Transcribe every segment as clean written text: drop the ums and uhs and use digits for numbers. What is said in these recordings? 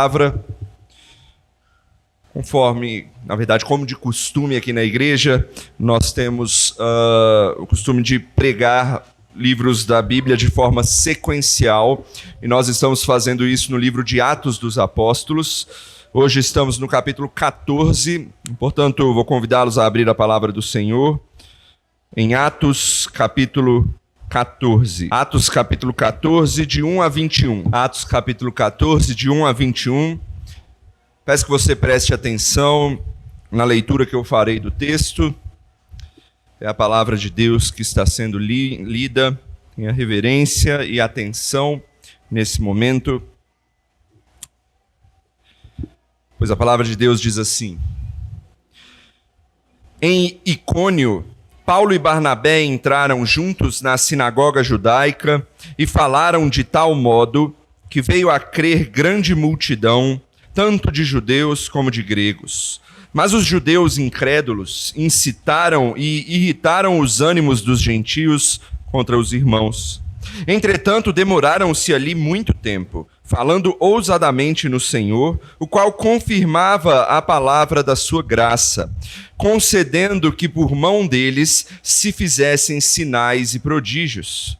Palavra, conforme, na verdade, como de costume aqui na igreja, nós temos o costume de pregar livros da Bíblia de forma sequencial, e nós estamos fazendo isso no livro de Atos dos Apóstolos. Hoje estamos no capítulo 14, portanto, vou convidá-los a abrir a palavra do Senhor em Atos capítulo 14. Atos capítulo 14, de 1 a 21. Atos capítulo 14, de 1 a 21. Peço que você preste atenção na leitura que eu farei do texto. É a palavra de Deus que está sendo lida. Tenha reverência e atenção nesse momento. Pois a palavra de Deus diz assim: Em Icônio, Paulo e Barnabé entraram juntos na sinagoga judaica e falaram de tal modo que veio a crer grande multidão, tanto de judeus como de gregos. Mas os judeus incrédulos incitaram e irritaram os ânimos dos gentios contra os irmãos. Entretanto, demoraram-se ali muito tempo, falando ousadamente no Senhor, o qual confirmava a palavra da sua graça, concedendo que por mão deles se fizessem sinais e prodígios.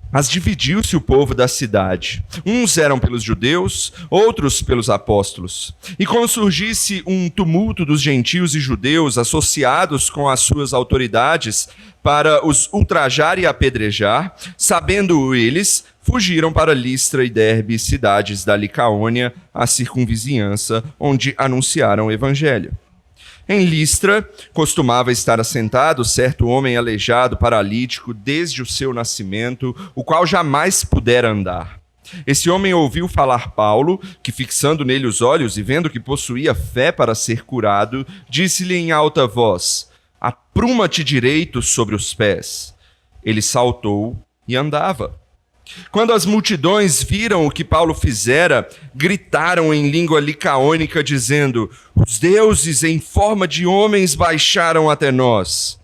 Mas dividiu-se o povo da cidade. Uns eram pelos judeus, outros pelos apóstolos. E quando surgisse um tumulto dos gentios e judeus associados com as suas autoridades para os ultrajar e apedrejar, sabendo eles, fugiram para Listra e Derbe, cidades da Licaônia, a circunvizinhança, onde anunciaram o evangelho. Em Listra, costumava estar assentado certo homem aleijado, paralítico, desde o seu nascimento, o qual jamais pudera andar. Esse homem ouviu falar Paulo, que fixando nele os olhos e vendo que possuía fé para ser curado, disse-lhe em alta voz: Apruma-te direito sobre os pés. Ele saltou e andava. Quando as multidões viram o que Paulo fizera, gritaram em língua licaônica, dizendo: Os deuses em forma de homens baixaram até nós.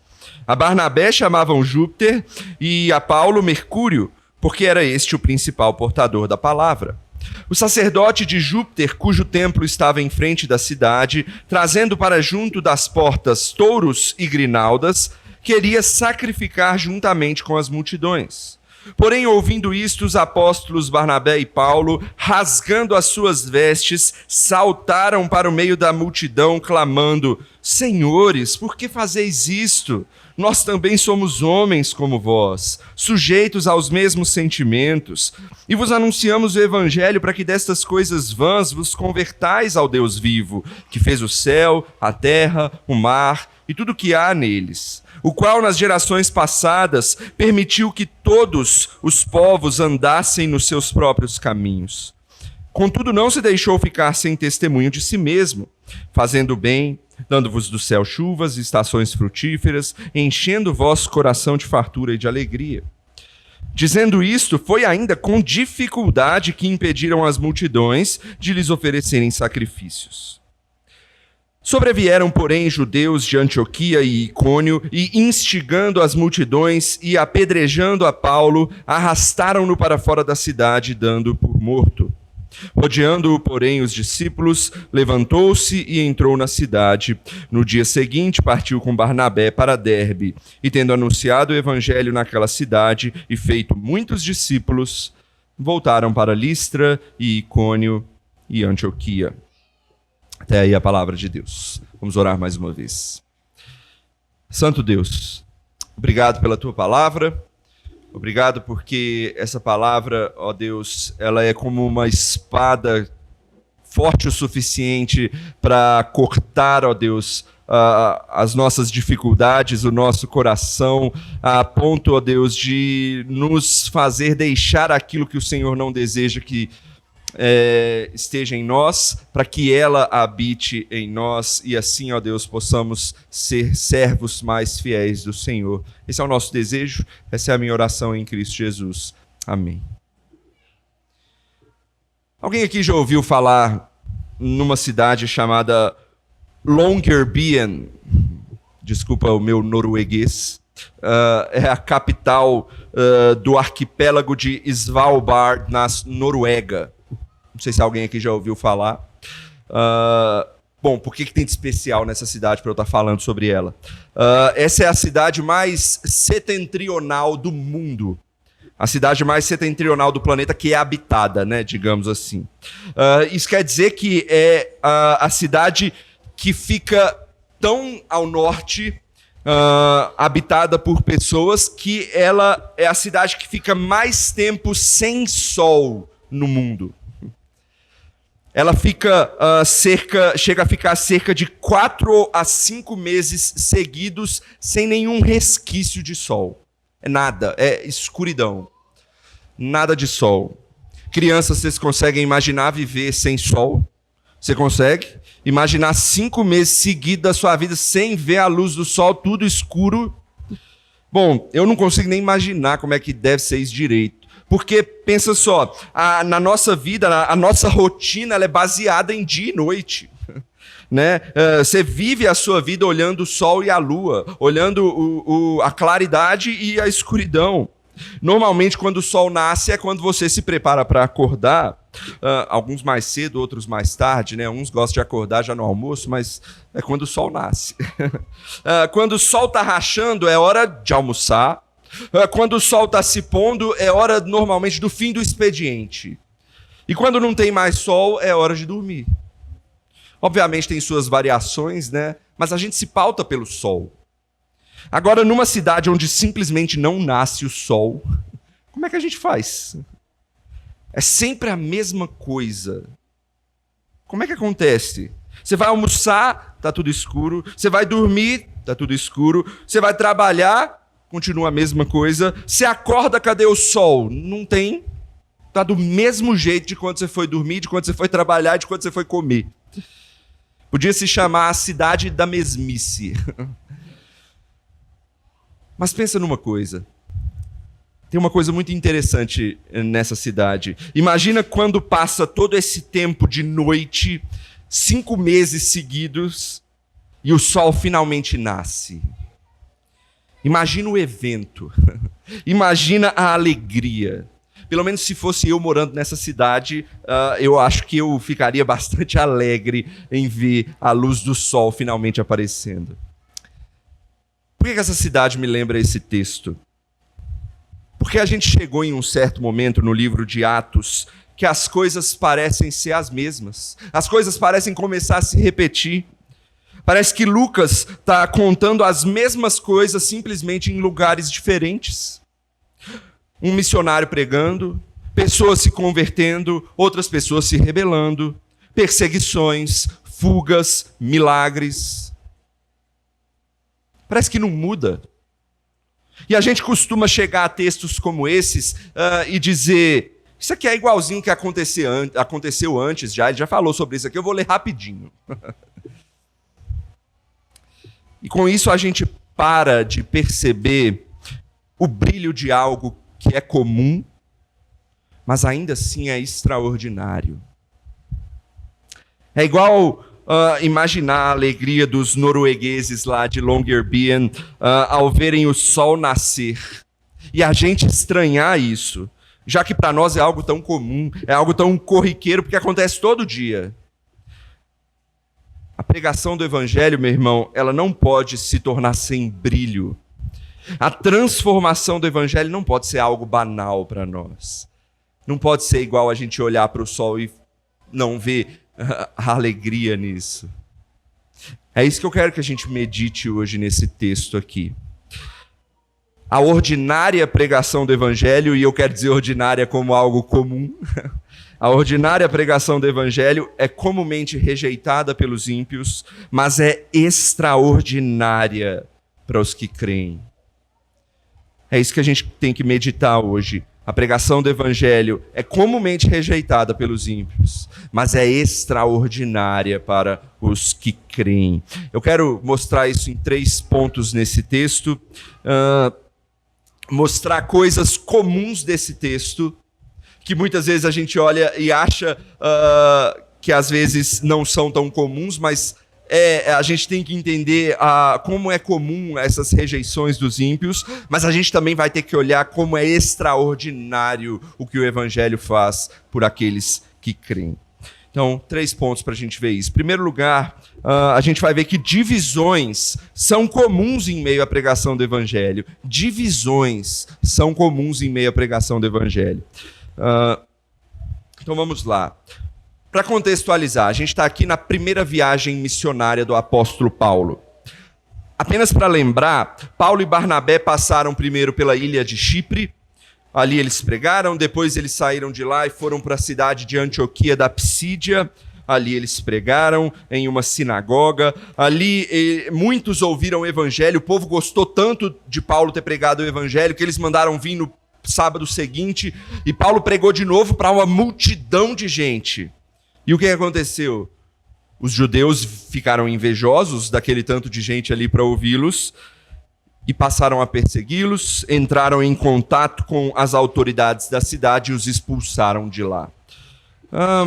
A Barnabé chamavam Júpiter e a Paulo Mercúrio, porque era este o principal portador da palavra. O sacerdote de Júpiter, cujo templo estava em frente da cidade, trazendo para junto das portas touros e grinaldas, queria sacrificar juntamente com as multidões. Porém, ouvindo isto, os apóstolos Barnabé e Paulo, rasgando as suas vestes, saltaram para o meio da multidão, clamando: Senhores, por que fazeis isto? Nós também somos homens como vós, sujeitos aos mesmos sentimentos, e vos anunciamos o evangelho para que destas coisas vãs vos convertais ao Deus vivo, que fez o céu, a terra, o mar e tudo o que há neles, o qual nas gerações passadas permitiu que todos os povos andassem nos seus próprios caminhos. Contudo, não se deixou ficar sem testemunho de si mesmo, fazendo bem, dando-vos do céu chuvas e estações frutíferas, enchendo o vosso coração de fartura e de alegria. Dizendo isto, foi ainda com dificuldade que impediram as multidões de lhes oferecerem sacrifícios. Sobrevieram, porém, judeus de Antioquia e Icônio, e instigando as multidões e apedrejando a Paulo, arrastaram-no para fora da cidade, dando-o por morto. Rodeando-o, porém, os discípulos, levantou-se e entrou na cidade. No dia seguinte, partiu com Barnabé para Derbe, e tendo anunciado o evangelho naquela cidade e feito muitos discípulos, voltaram para Listra e Icônio e Antioquia. Até aí a palavra de Deus. Vamos orar mais uma vez. Santo Deus, obrigado pela tua palavra. Obrigado porque essa palavra, ó Deus, ela é como uma espada forte o suficiente para cortar, ó Deus, as nossas dificuldades, o nosso coração, a ponto, ó Deus, de nos fazer deixar aquilo que o Senhor não deseja que esteja em nós, para que ela habite em nós e assim, ó Deus, possamos ser servos mais fiéis do Senhor. Esse é o nosso desejo, essa é a minha oração em Cristo Jesus. Amém. Alguém aqui já ouviu falar numa cidade chamada Longyearbyen? Desculpa o meu norueguês. É a capital do arquipélago de Svalbard, na Noruega. Não sei se alguém aqui já ouviu falar. Bom, por que tem de especial nessa cidade para eu estar falando sobre ela? Essa é a cidade mais setentrional do mundo. A cidade mais setentrional do planeta que é habitada, né, digamos assim. Isso quer dizer que é a cidade que fica tão ao norte, habitada por pessoas, que ela é a cidade que fica mais tempo sem sol no mundo. Ela chega a ficar cerca de 4 a 5 meses seguidos sem nenhum resquício de sol. É nada, é escuridão. Nada de sol. Crianças, vocês conseguem imaginar viver sem sol? Você consegue? Imaginar 5 meses seguidos da sua vida sem ver a luz do sol, tudo escuro? Bom, eu não consigo nem imaginar como é que deve ser isso direito. Porque, pensa só, na nossa vida, a nossa rotina, ela é baseada em dia e noite. Né? Você vive a sua vida olhando o sol e a lua, olhando a claridade e a escuridão. Normalmente, quando o sol nasce, é quando você se prepara para acordar. Alguns mais cedo, outros mais tarde, né? Uns gostam de acordar já no almoço, mas é quando o sol nasce. Quando o sol está rachando, é hora de almoçar. Quando o sol está se pondo, é hora normalmente do fim do expediente. E quando não tem mais sol, é hora de dormir. Obviamente tem suas variações, né? Mas a gente se pauta pelo sol. Agora, numa cidade onde simplesmente não nasce o sol, como é que a gente faz? É sempre a mesma coisa. Como é que acontece? Você vai almoçar, tá tudo escuro. Você vai dormir, tá tudo escuro. Você vai trabalhar, continua a mesma coisa. Você acorda, cadê o sol? Não tem. Tá do mesmo jeito de quando você foi dormir, de quando você foi trabalhar, de quando você foi comer. Podia se chamar a cidade da mesmice. Mas pensa numa coisa. Tem uma coisa muito interessante nessa cidade. Imagina quando passa todo esse tempo de noite, 5 meses seguidos, e o sol finalmente nasce. Imagina o evento. Imagina a alegria. Pelo menos se fosse eu morando nessa cidade, eu acho que eu ficaria bastante alegre em ver a luz do sol finalmente aparecendo. Por que essa cidade me lembra esse texto? Porque a gente chegou em um certo momento no livro de Atos que as coisas parecem ser as mesmas. As coisas parecem começar a se repetir. Parece que Lucas está contando as mesmas coisas simplesmente em lugares diferentes. Um missionário pregando, pessoas se convertendo, outras pessoas se rebelando, perseguições, fugas, milagres. Parece que não muda. E a gente costuma chegar a textos como esses e dizer, isso aqui é igualzinho que aconteceu antes já, ele já falou sobre isso aqui, eu vou ler rapidinho. E com isso a gente para de perceber o brilho de algo que é comum, mas ainda assim é extraordinário. É igual imaginar a alegria dos noruegueses lá de Longyearbyen ao verem o sol nascer. E a gente estranhar isso, já que para nós é algo tão comum, é algo tão corriqueiro, porque acontece todo dia. A pregação do evangelho, meu irmão, ela não pode se tornar sem brilho. A transformação do evangelho não pode ser algo banal para nós. Não pode ser igual a gente olhar para o sol e não ver a alegria nisso. É isso que eu quero que a gente medite hoje nesse texto aqui. A ordinária pregação do evangelho, e eu quero dizer ordinária como algo comum, a ordinária pregação do evangelho é comumente rejeitada pelos ímpios, mas é extraordinária para os que creem. É isso que a gente tem que meditar hoje. A pregação do evangelho é comumente rejeitada pelos ímpios, mas é extraordinária para os que creem. Eu quero mostrar isso em 3 pontos nesse texto. Mostrar coisas comuns desse texto, que muitas vezes a gente olha e acha que às vezes não são tão comuns, mas a gente tem que entender como é comum essas rejeições dos ímpios, mas a gente também vai ter que olhar como é extraordinário o que o evangelho faz por aqueles que creem. Então, 3 pontos para a gente ver isso. Em primeiro lugar, a gente vai ver que divisões são comuns em meio à pregação do Evangelho. Divisões são comuns em meio à pregação do Evangelho. Então, vamos lá. Para contextualizar, a gente está aqui na primeira viagem missionária do apóstolo Paulo. Apenas para lembrar, Paulo e Barnabé passaram primeiro pela ilha de Chipre. Ali eles pregaram, depois eles saíram de lá e foram para a cidade de Antioquia da Psídia. Ali eles pregaram em uma sinagoga. Ali muitos ouviram o evangelho. O povo gostou tanto de Paulo ter pregado o evangelho que eles mandaram vir no sábado seguinte. E Paulo pregou de novo para uma multidão de gente. E o que aconteceu? Os judeus ficaram invejosos daquele tanto de gente ali para ouvi-los. E passaram a persegui-los, entraram em contato com as autoridades da cidade e os expulsaram de lá.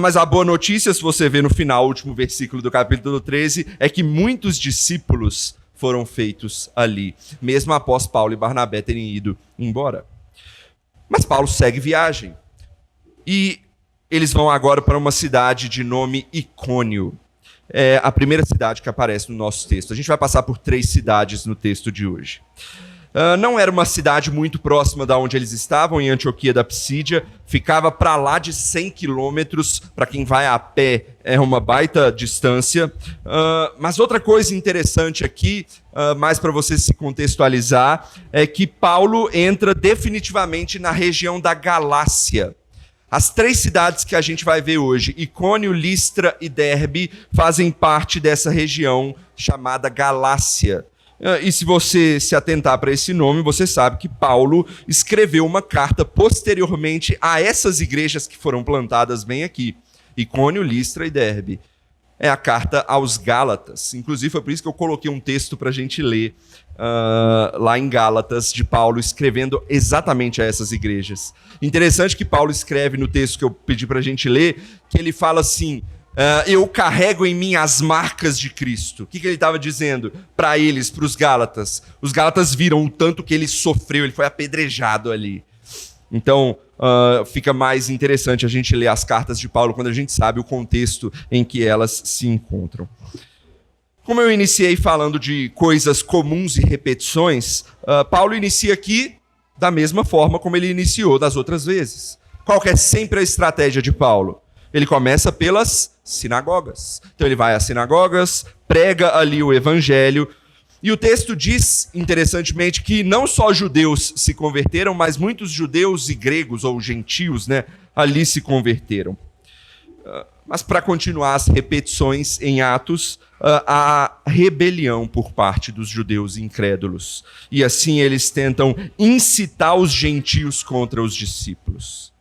Mas a boa notícia, se você vê no final, último versículo do capítulo 13, é que muitos discípulos foram feitos ali, mesmo após Paulo e Barnabé terem ido embora. Mas Paulo segue viagem. E eles vão agora para uma cidade de nome Icônio. É a primeira cidade que aparece no nosso texto. A gente vai passar por 3 cidades no texto de hoje. Não era uma cidade muito próxima da onde eles estavam, em Antioquia da Psídia. Ficava para lá de 100 quilômetros. Para quem vai a pé, é uma baita distância. Mas outra coisa interessante aqui, mais para você se contextualizar, é que Paulo entra definitivamente na região da Galácia. As 3 cidades que a gente vai ver hoje, Icônio, Listra e Derbe, fazem parte dessa região chamada Galácia. E se você se atentar para esse nome, você sabe que Paulo escreveu uma carta posteriormente a essas igrejas que foram plantadas bem aqui, Icônio, Listra e Derbe. É a carta aos Gálatas. Inclusive, foi por isso que eu coloquei um texto para a gente ler lá em Gálatas, de Paulo escrevendo exatamente a essas igrejas. Interessante que Paulo escreve no texto que eu pedi para a gente ler, que ele fala assim, eu carrego em mim as marcas de Cristo. O que ele estava dizendo para eles, para os Gálatas? Os Gálatas viram o tanto que ele sofreu, ele foi apedrejado ali. Então, fica mais interessante a gente ler as cartas de Paulo quando a gente sabe o contexto em que elas se encontram. Como eu iniciei falando de coisas comuns e repetições, Paulo inicia aqui da mesma forma como ele iniciou das outras vezes. Qual que é sempre a estratégia de Paulo? Ele começa pelas sinagogas. Então ele vai às sinagogas, prega ali o evangelho. E o texto diz, interessantemente, que não só judeus se converteram, mas muitos judeus e gregos, ou gentios, ali se converteram. Mas para continuar as repetições em Atos, há rebelião por parte dos judeus incrédulos. E assim eles tentam incitar os gentios contra os discípulos.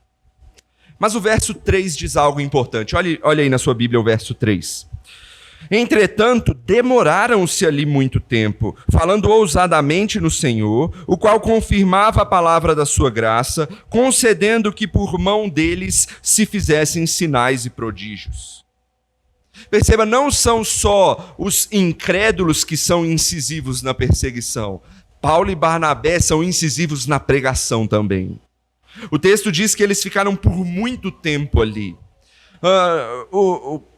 Mas o verso 3 diz algo importante. Olha aí na sua Bíblia o verso 3. Entretanto, demoraram-se ali muito tempo, falando ousadamente no Senhor, o qual confirmava a palavra da sua graça, concedendo que por mão deles se fizessem sinais e prodígios. Perceba, não são só os incrédulos que são incisivos na perseguição. Paulo e Barnabé são incisivos na pregação também. O texto diz que eles ficaram por muito tempo ali.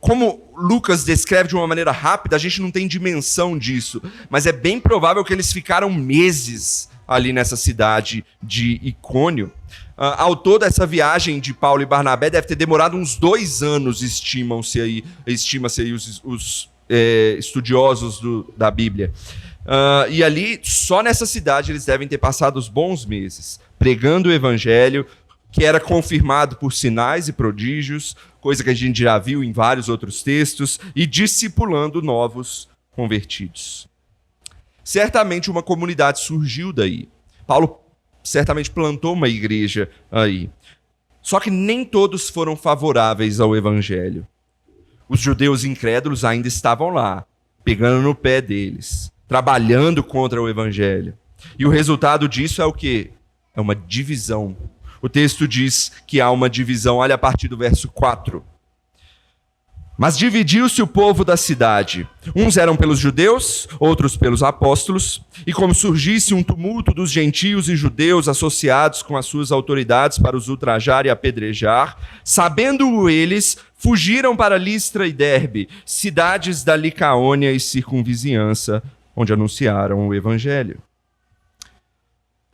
Como Lucas descreve de uma maneira rápida, a gente não tem dimensão disso, mas é bem provável que eles ficaram meses ali nessa cidade de Icônio. Ao todo, essa viagem de Paulo e Barnabé deve ter demorado uns 2 anos, estima-se aí os estudiosos da Bíblia. E ali, só nessa cidade, eles devem ter passado os bons meses, pregando o evangelho, que era confirmado por sinais e prodígios, coisa que a gente já viu em vários outros textos, e discipulando novos convertidos. Certamente uma comunidade surgiu daí. Paulo certamente plantou uma igreja aí. Só que nem todos foram favoráveis ao evangelho. Os judeus incrédulos ainda estavam lá, pegando no pé deles, trabalhando contra o evangelho. E o resultado disso é o quê? É uma divisão. O texto diz que há uma divisão, olha a partir do verso 4. Mas dividiu-se o povo da cidade. Uns eram pelos judeus, outros pelos apóstolos, e como surgisse um tumulto dos gentios e judeus associados com as suas autoridades para os ultrajar e apedrejar, sabendo eles, fugiram para Listra e Derbe, cidades da Licaônia e circunvizinhança, onde anunciaram o evangelho.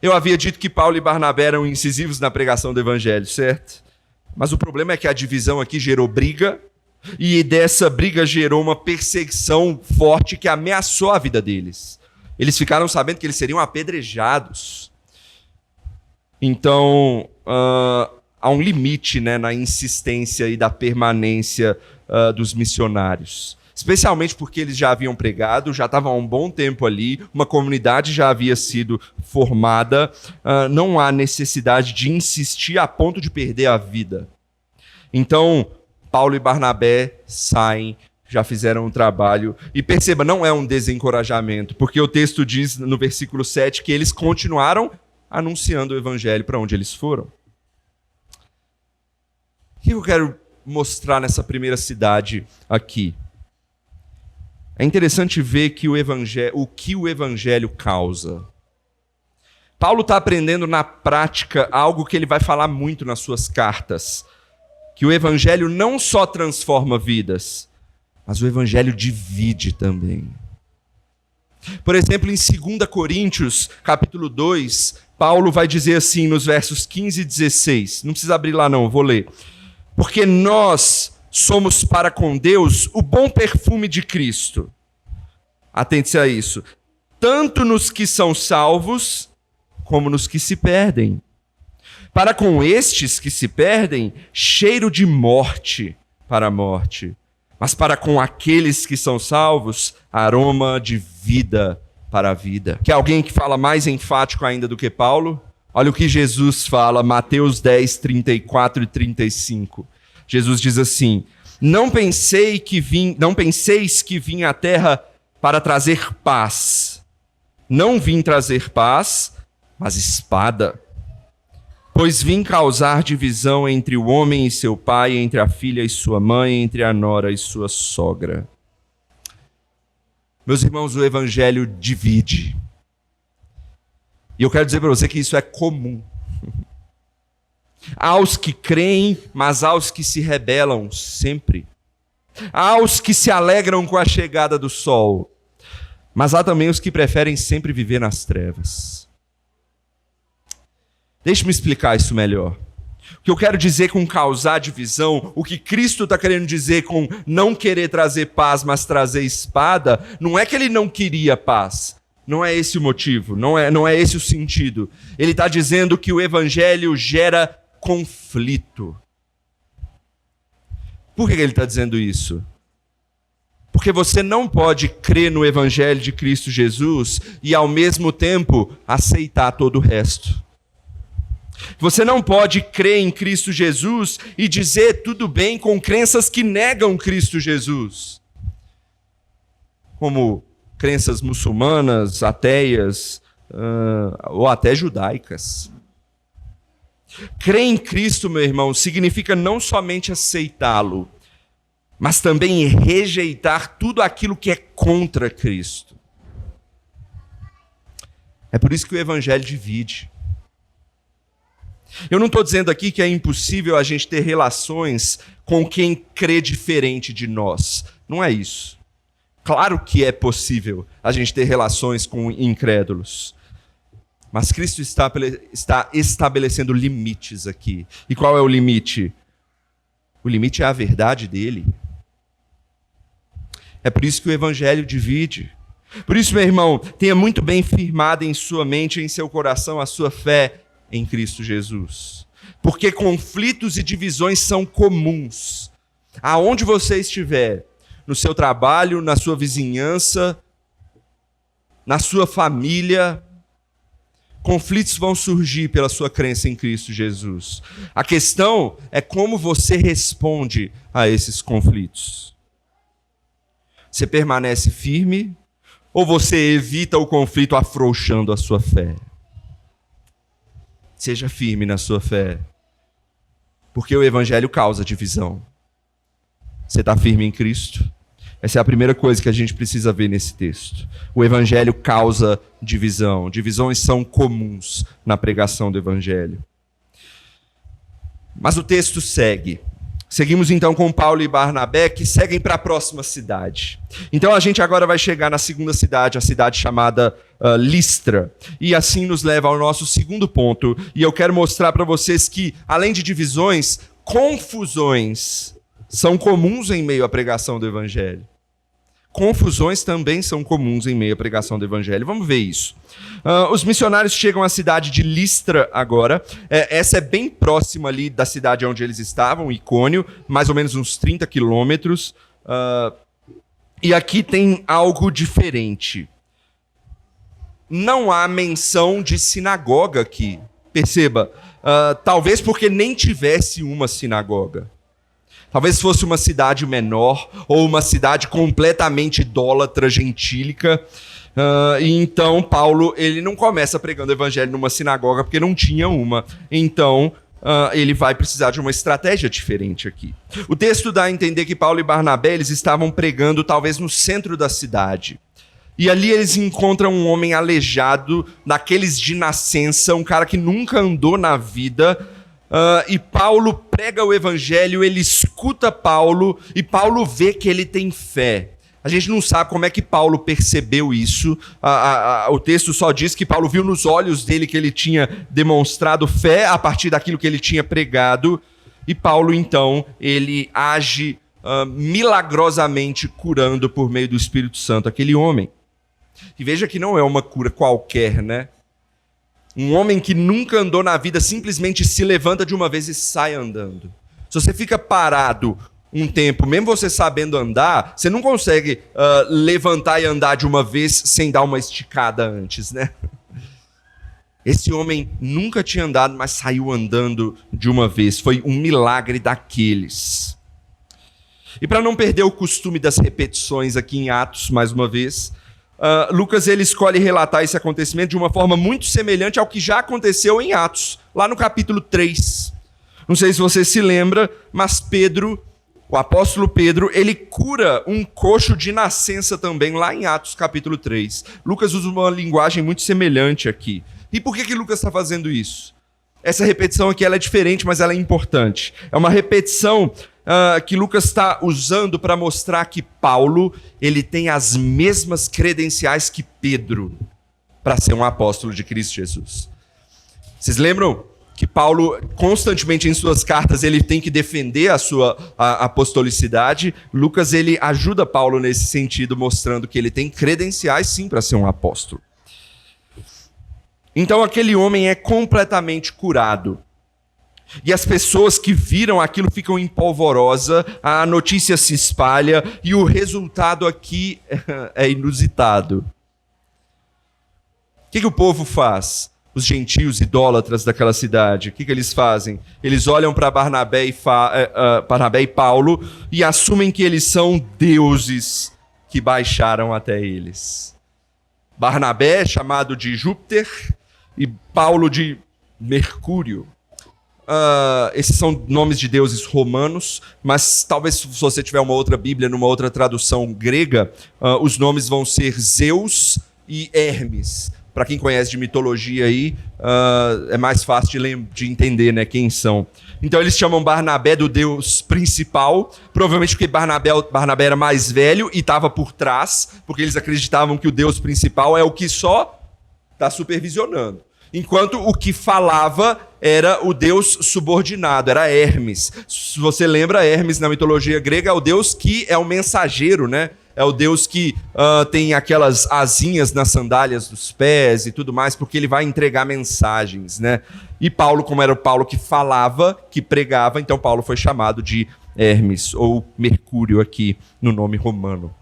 Eu havia dito que Paulo e Barnabé eram incisivos na pregação do evangelho, certo? Mas o problema é que a divisão aqui gerou briga, e dessa briga gerou uma perseguição forte que ameaçou a vida deles. Eles ficaram sabendo que eles seriam apedrejados. Então, há um limite, né, na insistência e da permanência dos missionários. Especialmente porque eles já haviam pregado, já estavam há um bom tempo ali, uma comunidade já havia sido formada, não há necessidade de insistir a ponto de perder a vida. Então, Paulo e Barnabé saem, já fizeram um trabalho. E perceba, não é um desencorajamento, porque o texto diz no versículo 7 que eles continuaram anunciando o evangelho para onde eles foram. O que eu quero mostrar nessa primeira cidade aqui? É interessante ver que o que o evangelho causa. Paulo está aprendendo na prática algo que ele vai falar muito nas suas cartas. Que o evangelho não só transforma vidas, mas o evangelho divide também. Por exemplo, em 2 Coríntios, capítulo 2, Paulo vai dizer assim nos versos 15 e 16. Não precisa abrir lá não, vou ler. Porque nós somos para com Deus o bom perfume de Cristo. Atente-se a isso. Tanto nos que são salvos, como nos que se perdem. Para com estes que se perdem, cheiro de morte para a morte. Mas para com aqueles que são salvos, aroma de vida para a vida. Quer alguém que fala mais enfático ainda do que Paulo? Olha o que Jesus fala, Mateus 10, 34 e 35. Jesus diz assim: Não penseis que vim à terra para trazer paz. Não vim trazer paz, mas espada. Pois vim causar divisão entre o homem e seu pai, entre a filha e sua mãe, entre a nora e sua sogra. Meus irmãos, o evangelho divide. E eu quero dizer para você que isso é comum. Há os que creem, mas há os que se rebelam sempre. Há os que se alegram com a chegada do sol, mas há também os que preferem sempre viver nas trevas. Deixe-me explicar isso melhor. O que eu quero dizer com causar divisão, o que Cristo está querendo dizer com não querer trazer paz, mas trazer espada, não é que ele não queria paz. Não é esse o motivo, não é esse o sentido. Ele está dizendo que o evangelho gera conflito. Por que ele está dizendo isso? Porque você não pode crer no evangelho de Cristo Jesus e ao mesmo tempo aceitar todo o resto. Você não pode crer em Cristo Jesus e dizer tudo bem com crenças que negam Cristo Jesus. Como crenças muçulmanas, ateias ou até judaicas. Crer em Cristo, meu irmão, significa não somente aceitá-lo, mas também rejeitar tudo aquilo que é contra Cristo. É por isso que o evangelho divide. Eu não estou dizendo aqui que é impossível a gente ter relações com quem crê diferente de nós. Não é isso. Claro que é possível a gente ter relações com incrédulos. Mas Cristo está estabelecendo limites aqui. E qual é o limite? O limite é a verdade dele. É por isso que o evangelho divide. Por isso, meu irmão, tenha muito bem firmada em sua mente, em seu coração, a sua fé em Cristo Jesus. Porque conflitos e divisões são comuns. Aonde você estiver, no seu trabalho, na sua vizinhança, na sua família, conflitos vão surgir pela sua crença em Cristo Jesus. A questão é como você responde a esses conflitos. Você permanece firme ou você evita o conflito afrouxando a sua fé? Seja firme na sua fé, porque o evangelho causa divisão. Você está firme em Cristo? Essa é a primeira coisa que a gente precisa ver nesse texto. O evangelho causa divisão. Divisões são comuns na pregação do evangelho. Mas o texto segue. Seguimos então com Paulo e Barnabé, que seguem para a próxima cidade. Então a gente agora vai chegar na segunda cidade, a cidade chamada Listra. E assim nos leva ao nosso segundo ponto. E eu quero mostrar para vocês que, além de divisões, confusões são comuns em meio à pregação do evangelho. Confusões também são comuns em meio à pregação do evangelho. Vamos ver isso. Os missionários chegam à cidade de Listra agora. Essa é bem próxima ali da cidade onde eles estavam, Icônio, mais ou menos uns 30 quilômetros. E aqui tem algo diferente. Não há menção de sinagoga aqui. Perceba, talvez porque nem tivesse uma sinagoga. Talvez fosse uma cidade menor ou uma cidade completamente idólatra, gentílica. E então Paulo ele não começa pregando o evangelho numa sinagoga porque não tinha uma. Então ele vai precisar de uma estratégia diferente aqui. O texto dá a entender que Paulo e Barnabé eles estavam pregando talvez no centro da cidade. E ali eles encontram um homem aleijado, daqueles de nascença, um cara que nunca andou na vida. E Paulo prega o evangelho, ele escuta Paulo, e Paulo vê que ele tem fé. A gente não sabe como é que Paulo percebeu isso. O texto só diz que Paulo viu nos olhos dele que ele tinha demonstrado fé a partir daquilo que ele tinha pregado. E Paulo, então, ele age milagrosamente curando por meio do Espírito Santo aquele homem. E veja que não é uma cura qualquer, né? Um homem que nunca andou na vida simplesmente se levanta de uma vez e sai andando. Se você fica parado um tempo, mesmo você sabendo andar, você não consegue levantar e andar de uma vez sem dar uma esticada antes, né? Esse homem nunca tinha andado, mas saiu andando de uma vez. Foi um milagre daqueles. E para não perder o costume das repetições aqui em Atos, mais uma vez, Lucas ele escolhe relatar esse acontecimento de uma forma muito semelhante ao que já aconteceu em Atos, lá no capítulo 3. Não sei se você se lembra, mas Pedro, o apóstolo Pedro, ele cura um coxo de nascença também, lá em Atos capítulo 3. Lucas usa uma linguagem muito semelhante aqui. E por que Lucas está fazendo isso? Essa repetição aqui ela é diferente, mas ela é importante. É uma repetição que Lucas está usando para mostrar que Paulo ele tem as mesmas credenciais que Pedro para ser um apóstolo de Cristo Jesus. Vocês lembram que Paulo, constantemente em suas cartas, ele tem que defender a sua apostolicidade? Lucas ele ajuda Paulo nesse sentido, mostrando que ele tem credenciais sim para ser um apóstolo. Então aquele homem é completamente curado. E as pessoas que viram aquilo ficam em polvorosa, a notícia se espalha e o resultado aqui é inusitado. O que o povo faz? Os gentios idólatras daquela cidade, o que eles fazem? Eles olham para Barnabé e Paulo e assumem que eles são deuses que baixaram até eles. Barnabé é chamado de Júpiter e Paulo de Mercúrio. Esses são nomes de deuses romanos, mas talvez se você tiver uma outra Bíblia, numa outra tradução grega, os nomes vão ser Zeus e Hermes. Para quem conhece de mitologia aí, é mais fácil de entender, né, quem são. Então eles chamam Barnabé do deus principal, provavelmente porque Barnabé era mais velho e estava por trás, porque eles acreditavam que o deus principal é o que só está supervisionando. Enquanto o que falava era o deus subordinado, era Hermes. Se você lembra, Hermes na mitologia grega é o deus que é o mensageiro, né? É o deus que tem aquelas asinhas nas sandálias dos pés e tudo mais, porque ele vai entregar mensagens, né? E Paulo, como era o Paulo que falava, que pregava, então Paulo foi chamado de Hermes, ou Mercúrio aqui no nome romano.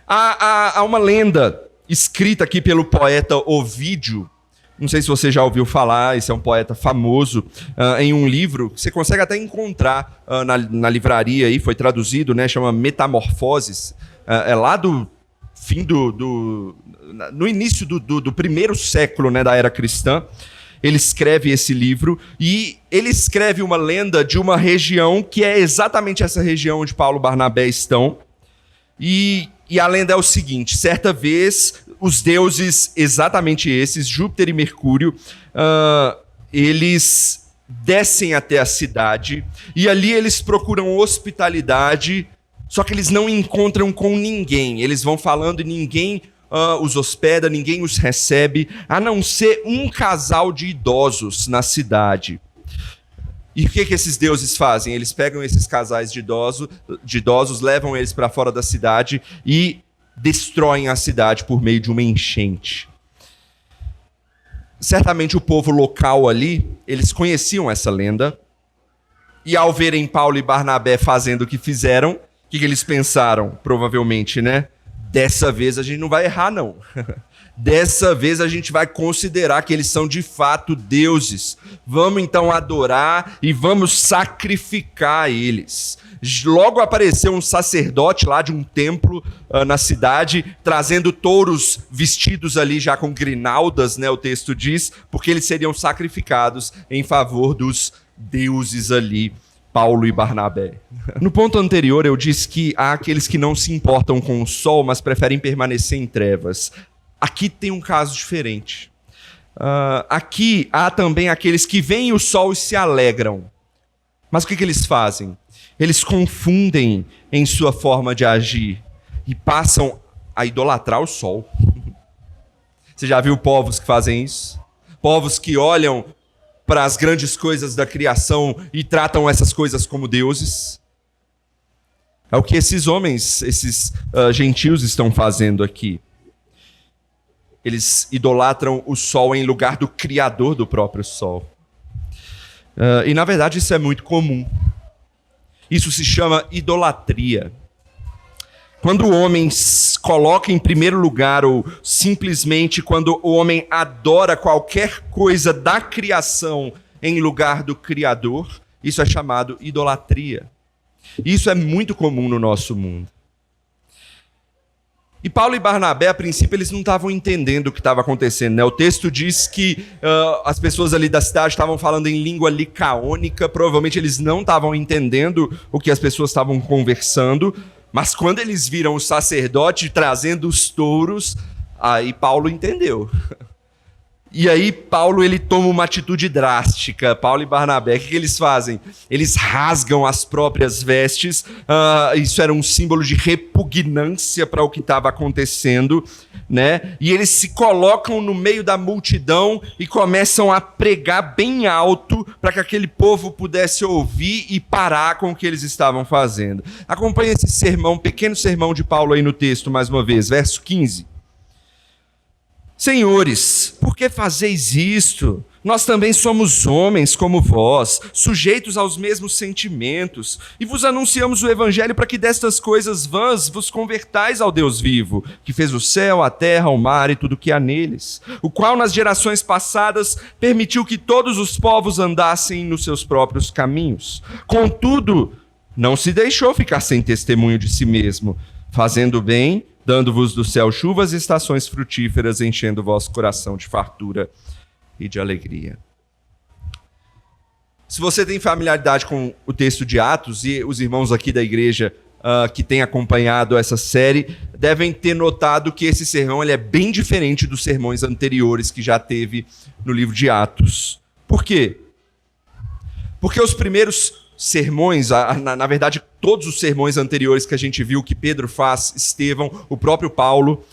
Há uma lenda escrita aqui pelo poeta Ovídio, não sei se você já ouviu falar, esse é um poeta famoso, em um livro, que você consegue até encontrar na livraria, aí, foi traduzido, né, chama Metamorfoses, é lá do fim no início do primeiro século, né, da era cristã, ele escreve esse livro, e ele escreve uma lenda de uma região que é exatamente essa região onde Paulo e Barnabé estão. E a lenda é o seguinte: certa vez, os deuses, exatamente esses, Júpiter e Mercúrio, eles descem até a cidade, e ali eles procuram hospitalidade, só que eles não encontram com ninguém. Eles vão falando e ninguém os hospeda, ninguém os recebe, a não ser um casal de idosos na cidade. E o que esses deuses fazem? Eles pegam esses casais de idosos, levam eles para fora da cidade e destroem a cidade por meio de uma enchente. Certamente o povo local ali, eles conheciam essa lenda, e ao verem Paulo e Barnabé fazendo o que fizeram, o que eles pensaram? Provavelmente, né? Dessa vez a gente não vai errar, não. Dessa vez a gente vai considerar que eles são de fato deuses. Vamos então adorar e vamos sacrificar eles. Logo apareceu um sacerdote lá de um templo na cidade, trazendo touros vestidos ali já com grinaldas, né, o texto diz, porque eles seriam sacrificados em favor dos deuses ali, Paulo e Barnabé. No ponto anterior eu disse que há aqueles que não se importam com o sol, mas preferem permanecer em trevas. Aqui tem um caso diferente. Aqui há também aqueles que veem o sol e se alegram. Mas o que eles fazem? Eles confundem em sua forma de agir e passam a idolatrar o sol. Você já viu povos que fazem isso? Povos que olham para as grandes coisas da criação e tratam essas coisas como deuses. É o que esses homens, esses gentios estão fazendo aqui. Eles idolatram o sol em lugar do Criador do próprio sol. E na verdade isso é muito comum. Isso se chama idolatria. Quando o homem coloca em primeiro lugar, ou simplesmente quando o homem adora qualquer coisa da criação em lugar do Criador, isso é chamado idolatria. Isso é muito comum no nosso mundo. E Paulo e Barnabé, a princípio, eles não estavam entendendo o que estava acontecendo, né? O texto diz que as pessoas ali da cidade estavam falando em língua licaônica, provavelmente eles não estavam entendendo o que as pessoas estavam conversando, mas quando eles viram o sacerdote trazendo os touros, aí Paulo entendeu. E aí Paulo ele toma uma atitude drástica. Paulo e Barnabé, o que eles fazem? Eles rasgam as próprias vestes. Isso era um símbolo de repugnância para o que estava acontecendo, né? E eles se colocam no meio da multidão e começam a pregar bem alto para que aquele povo pudesse ouvir e parar com o que eles estavam fazendo. Acompanhe esse sermão, pequeno sermão de Paulo aí no texto, mais uma vez, verso 15. Senhores, por que fazeis isto? Nós também somos homens como vós, sujeitos aos mesmos sentimentos, e vos anunciamos o evangelho para que destas coisas vãs vos convertais ao Deus vivo, que fez o céu, a terra, o mar e tudo o que há neles, o qual nas gerações passadas permitiu que todos os povos andassem nos seus próprios caminhos. Contudo, não se deixou ficar sem testemunho de si mesmo, fazendo bem, dando-vos do céu chuvas e estações frutíferas, enchendo o vosso coração de fartura e de alegria. Se você tem familiaridade com o texto de Atos, e os irmãos aqui da igreja que têm acompanhado essa série, devem ter notado que esse sermão ele é bem diferente dos sermões anteriores que já teve no livro de Atos. Por quê? Porque os primeiros sermões, na verdade, todos os sermões anteriores que a gente viu, que Pedro faz, Estevão, o próprio Paulo,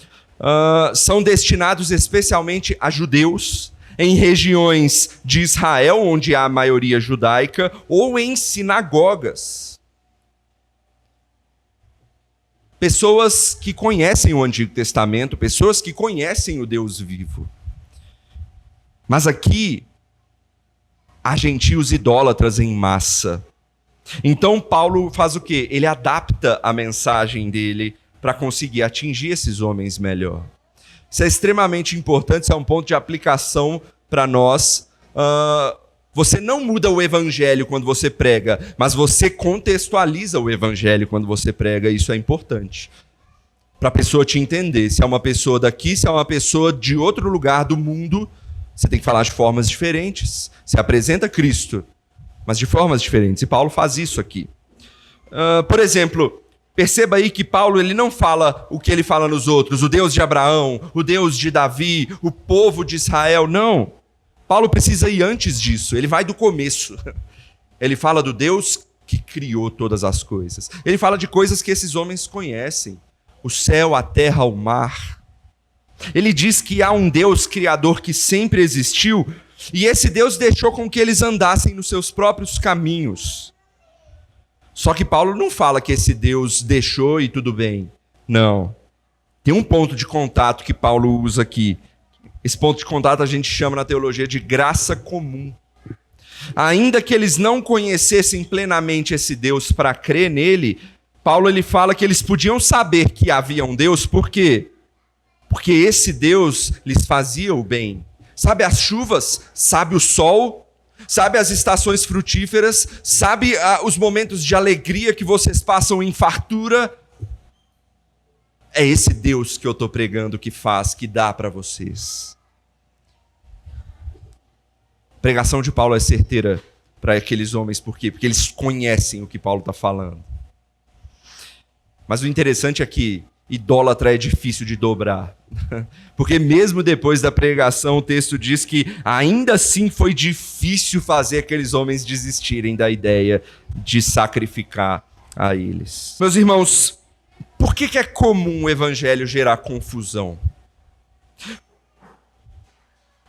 são destinados especialmente a judeus, em regiões de Israel, onde há a maioria judaica, ou em sinagogas. Pessoas que conhecem o Antigo Testamento, pessoas que conhecem o Deus vivo. Mas aqui, há gentios idólatras em massa. Então Paulo faz o quê? Ele adapta a mensagem dele para conseguir atingir esses homens melhor. Isso é extremamente importante, isso é um ponto de aplicação para nós. Você não muda o evangelho quando você prega, mas você contextualiza o evangelho quando você prega, isso é importante. Para a pessoa te entender, se é uma pessoa daqui, se é uma pessoa de outro lugar do mundo, Você tem que falar de formas diferentes. Você apresenta Cristo, mas de formas diferentes. E Paulo faz isso aqui. Por exemplo, perceba aí que Paulo ele não fala o que ele fala nos outros, o Deus de Abraão, o Deus de Davi, o povo de Israel. Não. Paulo precisa ir antes disso. Ele vai do começo. Ele fala do Deus que criou todas as coisas. Ele fala de coisas que esses homens conhecem. O céu, a terra, o mar. Ele diz que há um Deus criador que sempre existiu e esse Deus deixou com que eles andassem nos seus próprios caminhos. Só que Paulo não fala que esse Deus deixou e tudo bem. Não. Tem um ponto de contato que Paulo usa aqui. Esse ponto de contato a gente chama na teologia de graça comum. Ainda que eles não conhecessem plenamente esse Deus para crer nele, Paulo ele fala que eles podiam saber que havia um Deus, por quê? Porque esse Deus lhes fazia o bem. Sabe as chuvas? Sabe o sol? Sabe as estações frutíferas? Sabe os momentos de alegria que vocês passam em fartura? É esse Deus que eu estou pregando que faz, que dá para vocês. A pregação de Paulo é certeira para aqueles homens. Por quê? Porque eles conhecem o que Paulo está falando. Mas o interessante é que idólatra é difícil de dobrar. Porque mesmo depois da pregação, o texto diz que ainda assim foi difícil fazer aqueles homens desistirem da ideia de sacrificar a eles. Meus irmãos, por que é comum o evangelho gerar confusão?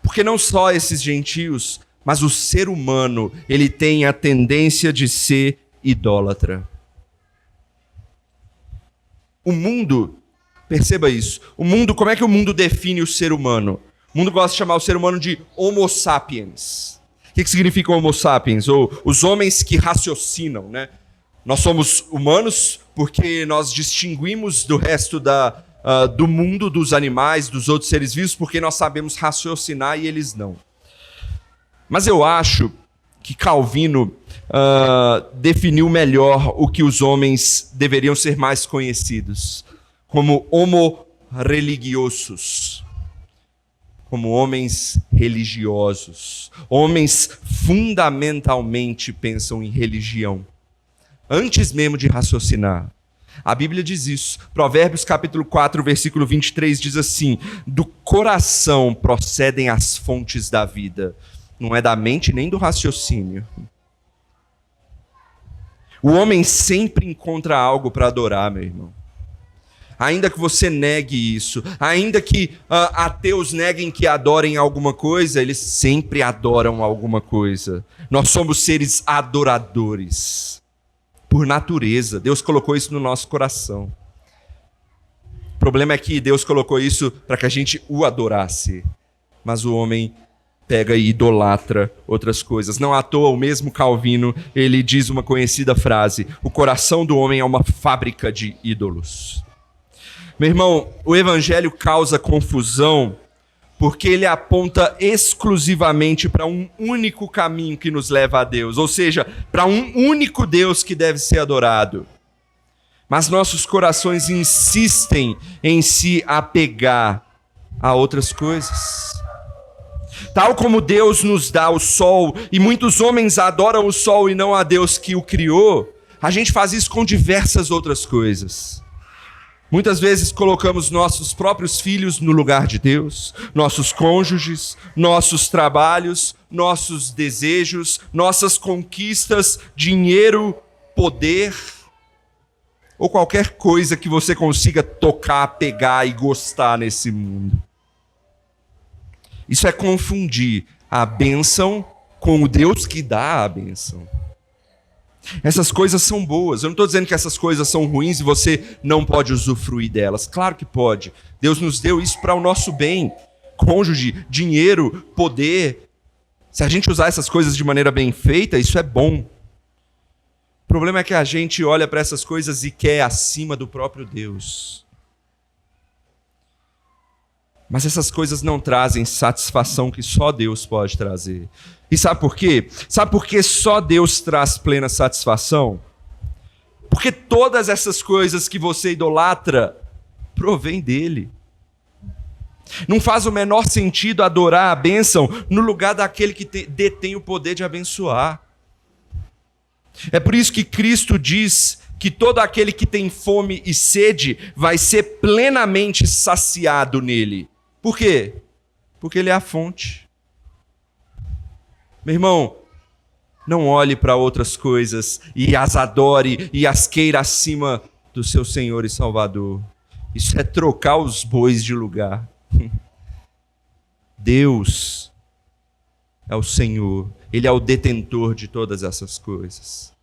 Porque não só esses gentios, mas o ser humano, ele tem a tendência de ser idólatra. O mundo, perceba isso, como é que o mundo define o ser humano? O mundo gosta de chamar o ser humano de Homo sapiens. O que significa Homo sapiens? Ou os homens que raciocinam, né? Nós somos humanos porque nós distinguimos do resto do mundo, dos animais, dos outros seres vivos, porque nós sabemos raciocinar e eles não. Mas eu acho que Calvino definiu melhor o que os homens deveriam ser mais conhecidos, como homo religiosos, como homens religiosos. Homens fundamentalmente pensam em religião, antes mesmo de raciocinar. A Bíblia diz isso. Provérbios capítulo 4, versículo 23 diz assim: do coração procedem as fontes da vida. Não é da mente nem do raciocínio. O homem sempre encontra algo para adorar, meu irmão. Ainda que você negue isso, ainda que ateus neguem que adorem alguma coisa, eles sempre adoram alguma coisa. Nós somos seres adoradores. Por natureza, Deus colocou isso no nosso coração. O problema é que Deus colocou isso para que a gente o adorasse. Mas o homem pega e idolatra outras coisas. Não à toa, o mesmo Calvino, ele diz uma conhecida frase: o coração do homem é uma fábrica de ídolos. Meu irmão, o evangelho causa confusão porque ele aponta exclusivamente para um único caminho que nos leva a Deus, ou seja, para um único Deus que deve ser adorado. Mas nossos corações insistem em se apegar a outras coisas. Tal como Deus nos dá o sol, e muitos homens adoram o sol e não a Deus que o criou, a gente faz isso com diversas outras coisas. Muitas vezes colocamos nossos próprios filhos no lugar de Deus, nossos cônjuges, nossos trabalhos, nossos desejos, nossas conquistas, dinheiro, poder, ou qualquer coisa que você consiga tocar, pegar e gostar nesse mundo. Isso é confundir a bênção com o Deus que dá a bênção. Essas coisas são boas. Eu não estou dizendo que essas coisas são ruins e você não pode usufruir delas. Claro que pode. Deus nos deu isso para o nosso bem. Cônjuge, dinheiro, poder. Se a gente usar essas coisas de maneira bem feita, isso é bom. O problema é que a gente olha para essas coisas e quer acima do próprio Deus. Mas essas coisas não trazem satisfação que só Deus pode trazer. E sabe por quê? Sabe por que só Deus traz plena satisfação? Porque todas essas coisas que você idolatra provém dele. Não faz o menor sentido adorar a bênção no lugar daquele que detém o poder de abençoar. É por isso que Cristo diz que todo aquele que tem fome e sede vai ser plenamente saciado nele. Por quê? Porque ele é a fonte. Meu irmão, não olhe para outras coisas e as adore e as queira acima do seu Senhor e Salvador. Isso é trocar os bois de lugar. Deus é o Senhor, Ele é o detentor de todas essas coisas.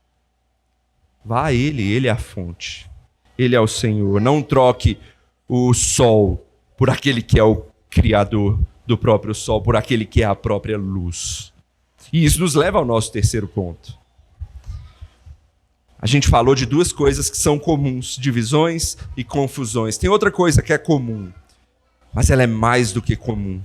Vá a Ele é a fonte, Ele é o Senhor. Não troque o sol por aquele que é o Criador do próprio sol, por aquele que é a própria luz. E isso nos leva ao nosso terceiro ponto. A gente falou de duas coisas que são comuns, divisões e confusões. Tem outra coisa que é comum, mas ela é mais do que comum.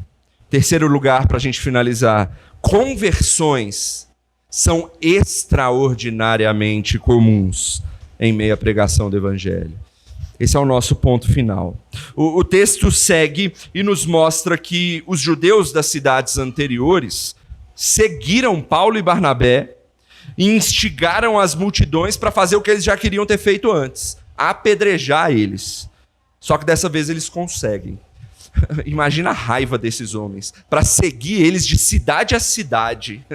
Terceiro lugar, para a gente finalizar, conversões são extraordinariamente comuns em meio à pregação do Evangelho. Esse é o nosso ponto final. O texto segue e nos mostra que os judeus das cidades anteriores seguiram Paulo e Barnabé e instigaram as multidões para fazer o que eles já queriam ter feito antes, apedrejar eles. Só que dessa vez eles conseguem. Imagina a raiva desses homens, para seguir eles de cidade a cidade,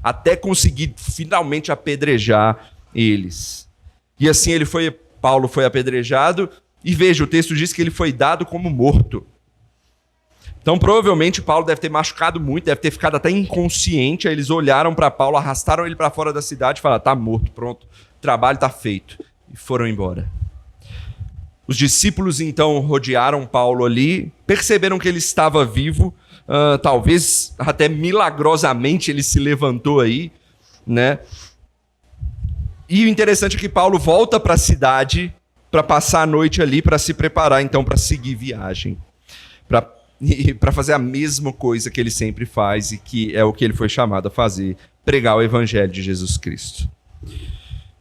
até conseguir finalmente apedrejar eles. E assim Paulo foi apedrejado, e veja, o texto diz que ele foi dado como morto. Então provavelmente Paulo deve ter machucado muito, deve ter ficado até inconsciente. Aí eles olharam para Paulo, arrastaram ele para fora da cidade e falaram: está morto, pronto, o trabalho está feito. E foram embora. Os discípulos então rodearam Paulo ali, perceberam que ele estava vivo, talvez até milagrosamente ele se levantou aí, né? E o interessante é que Paulo volta para a cidade para passar a noite ali, para se preparar então para seguir viagem, para fazer a mesma coisa que ele sempre faz e que é o que ele foi chamado a fazer, pregar o evangelho de Jesus Cristo.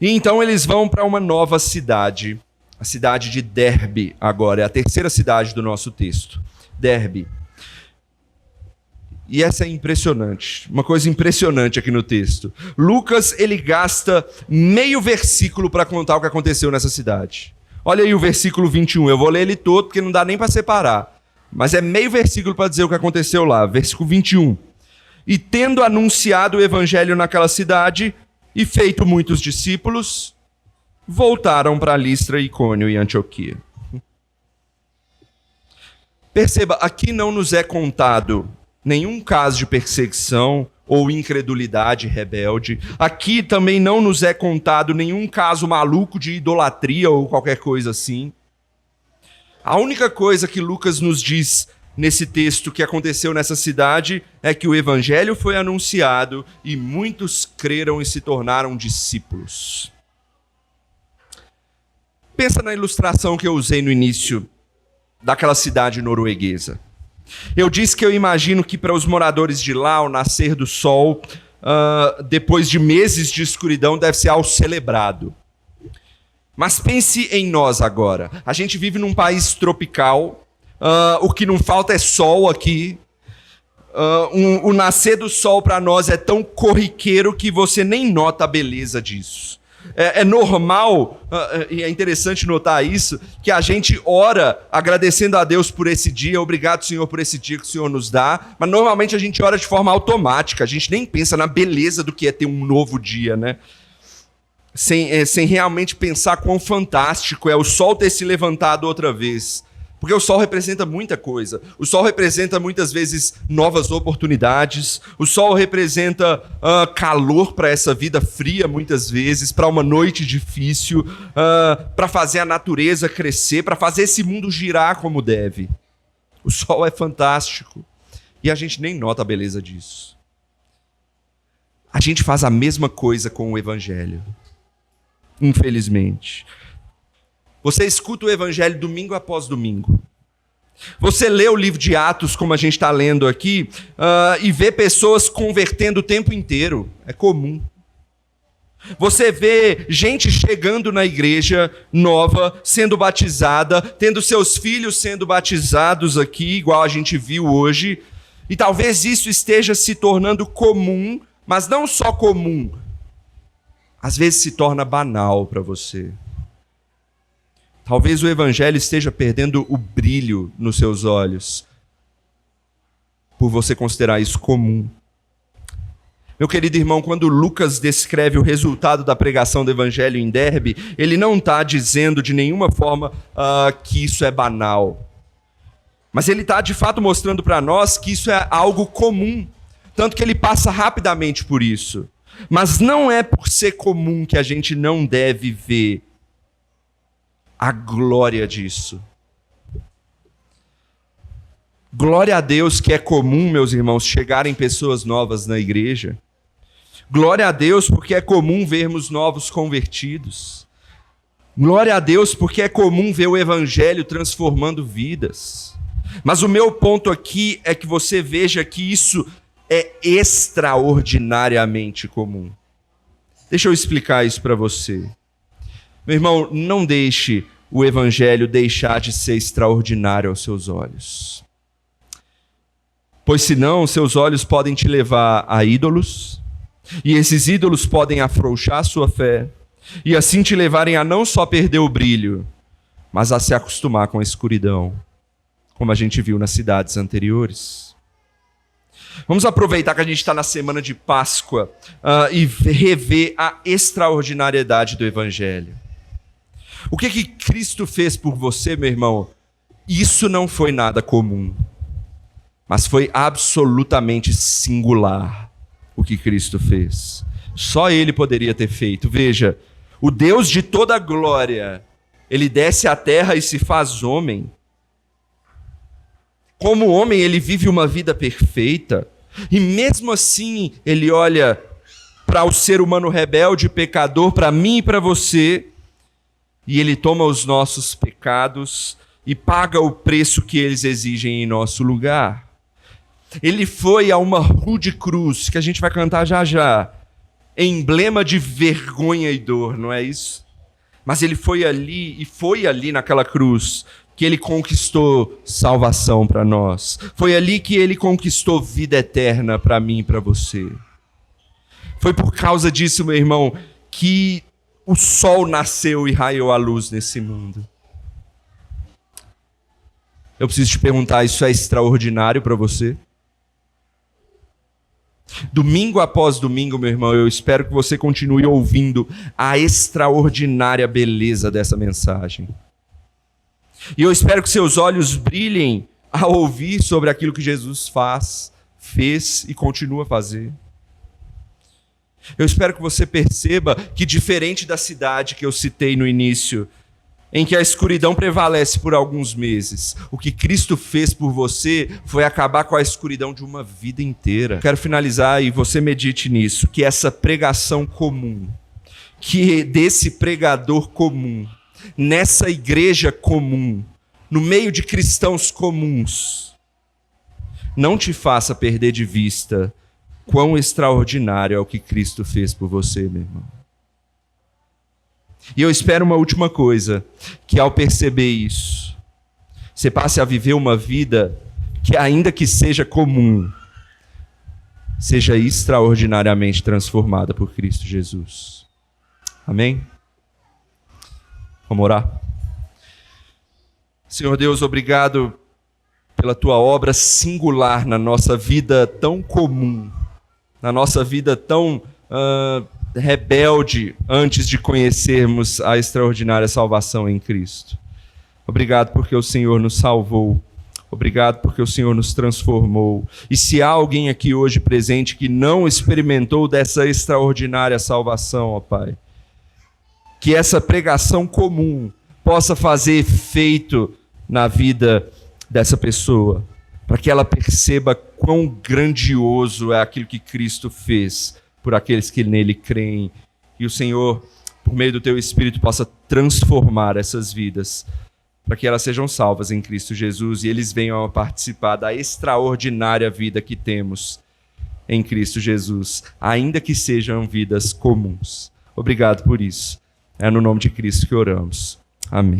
E então eles vão para uma nova cidade, a cidade de Derbe agora, é a terceira cidade do nosso texto, Derbe. E essa é impressionante, uma coisa impressionante aqui no texto. Lucas, ele gasta meio versículo para contar o que aconteceu nessa cidade. Olha aí o versículo 21, eu vou ler ele todo porque não dá nem para separar. Mas é meio versículo para dizer o que aconteceu lá, versículo 21. E tendo anunciado o evangelho naquela cidade e feito muitos discípulos, voltaram para Listra, Icônio e Antioquia. Perceba, aqui não nos é contado nenhum caso de perseguição ou incredulidade rebelde. Aqui também não nos é contado nenhum caso maluco de idolatria ou qualquer coisa assim. A única coisa que Lucas nos diz nesse texto que aconteceu nessa cidade é que o evangelho foi anunciado e muitos creram e se tornaram discípulos. Pensa na ilustração que eu usei no início daquela cidade norueguesa. Eu disse que eu imagino que para os moradores de lá, o nascer do sol, depois de meses de escuridão, deve ser algo celebrado. Mas pense em nós agora. A gente vive num país tropical, o que não falta é sol aqui. O nascer do sol para nós é tão corriqueiro que você nem nota a beleza disso. É normal, e é interessante notar isso, que a gente ora agradecendo a Deus por esse dia, obrigado, Senhor, por esse dia que o Senhor nos dá, mas normalmente a gente ora de forma automática, a gente nem pensa na beleza do que é ter um novo dia, né? Sem realmente pensar quão fantástico é o sol ter se levantado outra vez. Porque o sol representa muita coisa. O sol representa muitas vezes novas oportunidades. O sol representa calor para essa vida fria muitas vezes, para uma noite difícil, para fazer a natureza crescer, para fazer esse mundo girar como deve. O sol é fantástico. E a gente nem nota a beleza disso. A gente faz a mesma coisa com o evangelho. Infelizmente. Você escuta o evangelho domingo após domingo. Você lê o livro de Atos, como a gente está lendo aqui, e vê pessoas convertendo o tempo inteiro. É comum. Você vê gente chegando na igreja nova, sendo batizada, tendo seus filhos sendo batizados aqui, igual a gente viu hoje, e talvez isso esteja se tornando comum, mas não só comum, às vezes se torna banal para você. Talvez o evangelho esteja perdendo o brilho nos seus olhos, por você considerar isso comum. Meu querido irmão, quando Lucas descreve o resultado da pregação do evangelho em Derbe, ele não está dizendo de nenhuma forma que isso é banal. Mas ele está de fato mostrando para nós que isso é algo comum. Tanto que ele passa rapidamente por isso. Mas não é por ser comum que a gente não deve ver a glória disso. Glória a Deus que é comum, meus irmãos, chegarem pessoas novas na igreja. Glória a Deus porque é comum vermos novos convertidos. Glória a Deus porque é comum ver o evangelho transformando vidas. Mas o meu ponto aqui é que você veja que isso é extraordinariamente comum. Deixa eu explicar isso para você. Meu irmão, não deixe o evangelho deixar de ser extraordinário aos seus olhos. Pois senão, seus olhos podem te levar a ídolos, e esses ídolos podem afrouxar a sua fé, e assim te levarem a não só perder o brilho, mas a se acostumar com a escuridão, como a gente viu nas cidades anteriores. Vamos aproveitar que a gente está na semana de Páscoa e rever a extraordinariedade do Evangelho. O que Cristo fez por você, meu irmão? Isso não foi nada comum, mas foi absolutamente singular o que Cristo fez. Só Ele poderia ter feito. Veja, o Deus de toda glória, Ele desce à terra e se faz homem. Como homem, Ele vive uma vida perfeita. E mesmo assim, Ele olha para o ser humano rebelde, pecador, para mim e para você, e Ele toma os nossos pecados e paga o preço que eles exigem em nosso lugar. Ele foi a uma rude cruz, que a gente vai cantar já já, emblema de vergonha e dor, não é isso? Mas Ele foi ali, e foi ali naquela cruz, que Ele conquistou salvação para nós. Foi ali que Ele conquistou vida eterna para mim e para você. Foi por causa disso, meu irmão, que o sol nasceu e raiou a luz nesse mundo. Eu preciso te perguntar, isso é extraordinário para você? Domingo após domingo, meu irmão, eu espero que você continue ouvindo a extraordinária beleza dessa mensagem. E eu espero que seus olhos brilhem ao ouvir sobre aquilo que Jesus fez e continua a fazer. Eu espero que você perceba que, diferente da cidade que eu citei no início, em que a escuridão prevalece por alguns meses, o que Cristo fez por você foi acabar com a escuridão de uma vida inteira. Quero finalizar e você medite nisso, que essa pregação comum, que desse pregador comum, nessa igreja comum, no meio de cristãos comuns, não te faça perder de vista quão extraordinário é o que Cristo fez por você, meu irmão. E eu espero uma última coisa, que ao perceber isso, você passe a viver uma vida que, ainda que seja comum, seja extraordinariamente transformada por Cristo Jesus. Amém? Vamos orar? Senhor Deus, obrigado pela Tua obra singular na nossa vida tão comum, na nossa vida tão rebelde antes de conhecermos a extraordinária salvação em Cristo. Obrigado porque o Senhor nos salvou. Obrigado porque o Senhor nos transformou. E se há alguém aqui hoje presente que não experimentou dessa extraordinária salvação, ó Pai, que essa pregação comum possa fazer efeito na vida dessa pessoa, para que ela perceba quão grandioso é aquilo que Cristo fez por aqueles que nele creem. E o Senhor, por meio do Teu Espírito, possa transformar essas vidas, para que elas sejam salvas em Cristo Jesus e eles venham a participar da extraordinária vida que temos em Cristo Jesus, ainda que sejam vidas comuns. Obrigado por isso. É no nome de Cristo que oramos. Amém.